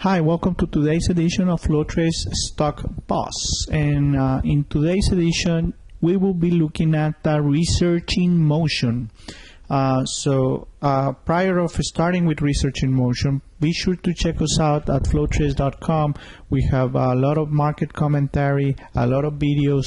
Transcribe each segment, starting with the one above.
Hi, welcome to today's edition of FlowTrades StockBuzz. And in today's edition, we will be looking at research in motion. Prior of starting with research in motion, be sure to check us out at FlowTrades.com. We have a lot of market commentary, a lot of videos,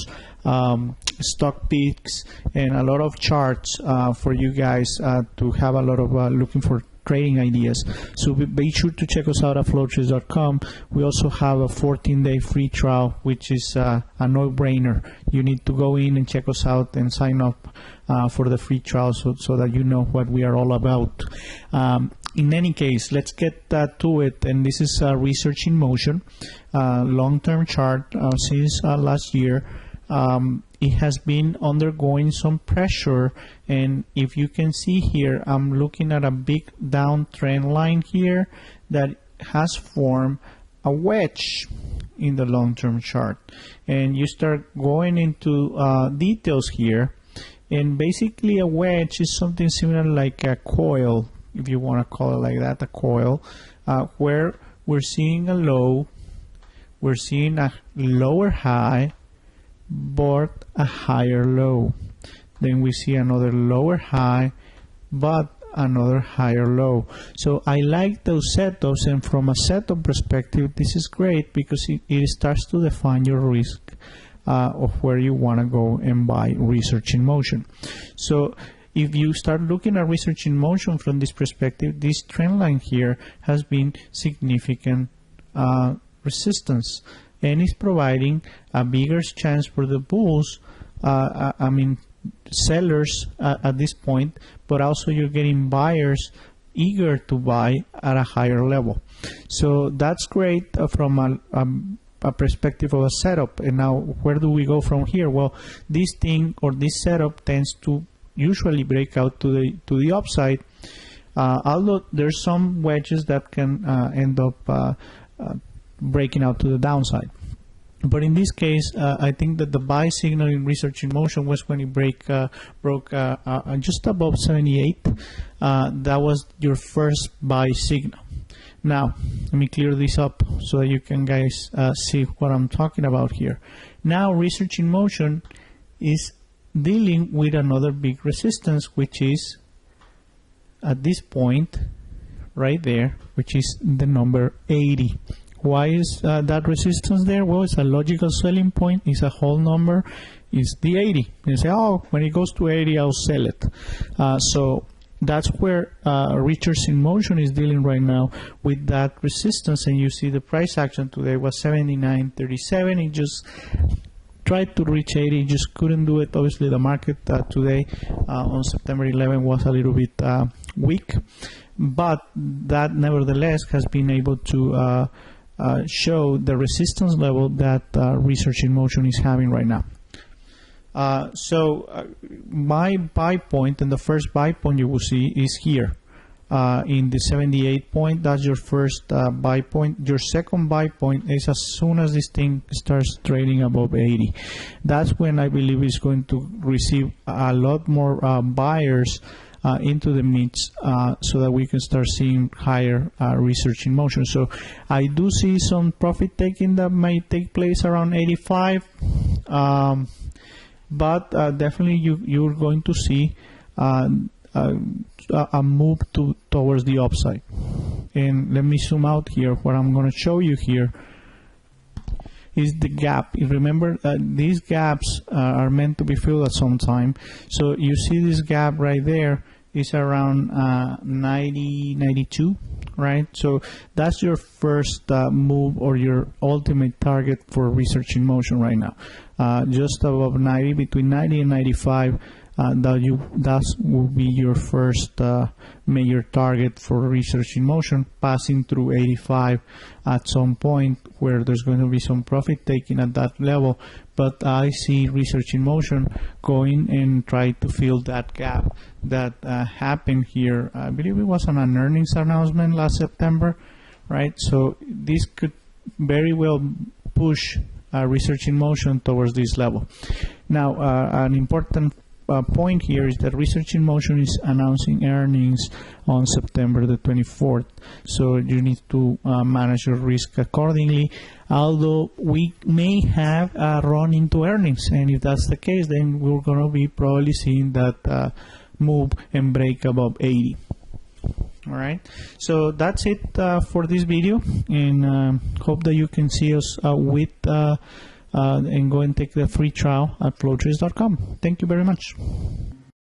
stock picks, and a lot of charts for you guys to have a lot of looking for trading ideas. So be sure to check us out at FlowTrades.com. We also have a 14-day free trial, which is a no-brainer. You need to go in and check us out and sign up for the free trial so that you know what we are all about. In any case, let's get to it. And this is research in motion, long-term chart since last year. It has been undergoing some pressure, and if you can see here, I'm looking at a big downtrend line here that has formed a wedge in the long-term chart. And you start going into details here, and basically a wedge is something similar like a coil, if you want to call it like that, a coil, where we're seeing a low, we're seeing a lower high, but a higher low. Then we see another lower high, but another higher low. So I like those setups, and from a setup perspective, this is great because it starts to define your risk of where you want to go and buy research in motion. So if you start looking at research in motion from this perspective, this trend line here has been significant resistance, and it's providing a bigger chance for the bulls, sellers at this point, but also you're getting buyers eager to buy at a higher level. So that's great from a perspective of a setup. And now where do we go from here? Well, this thing or this setup tends to usually break out to the upside, although there's some wedges that can end up breaking out to the downside. But in this case, I think that the buy signal in research in motion was when it broke just above 78. That was your first buy signal. Now, let me clear this up so that you can guys see what I'm talking about here. Now, research in motion is dealing with another big resistance, which is at this point right there, which is the number 80. Why is that resistance there? Well, it's a logical selling point. It's a whole number. It's the 80. You say, oh, when it goes to 80, I'll sell it. So that's where research in motion is dealing right now with that resistance. And you see the price action today was 79.37. It just tried to reach 80, just couldn't do it. Obviously, the market today on September 11 was a little bit weak, but that nevertheless has been able to show the resistance level that research in motion is having right now. My buy point, and the first buy point you will see is here in the 78 point. That's your first buy point. Your second buy point is as soon as this thing starts trading above 80. That's when I believe it's going to receive a lot more buyers into the midst so that we can start seeing higher research in motion. So I do see some profit taking that may take place around 85, but definitely you're going to see a move towards the upside. And let me zoom out here. What I'm going to show you here is the gap. Remember that these gaps are meant to be filled at some time. So you see this gap right there is around 90, 92, right? So that's your first move or your ultimate target for research in motion right now. Just above 90, between 90 and 95, that will be your first major target for research in motion, passing through 85 at some point where there's going to be some profit taking at that level. But I see research in motion going and try to fill that gap that happened here. I believe it was on an earnings announcement last September, right? So this could very well push research in motion towards this level. Now, an important point here is that Research in Motion is announcing earnings on September the 24th, so you need to manage your risk accordingly, although we may have a run into earnings, and if that's the case, then we're going to be probably seeing that move and break above 80. Alright, so that's it for this video, and hope that you can see us with and go and take the free trial at FlowTrades.com. Thank you very much.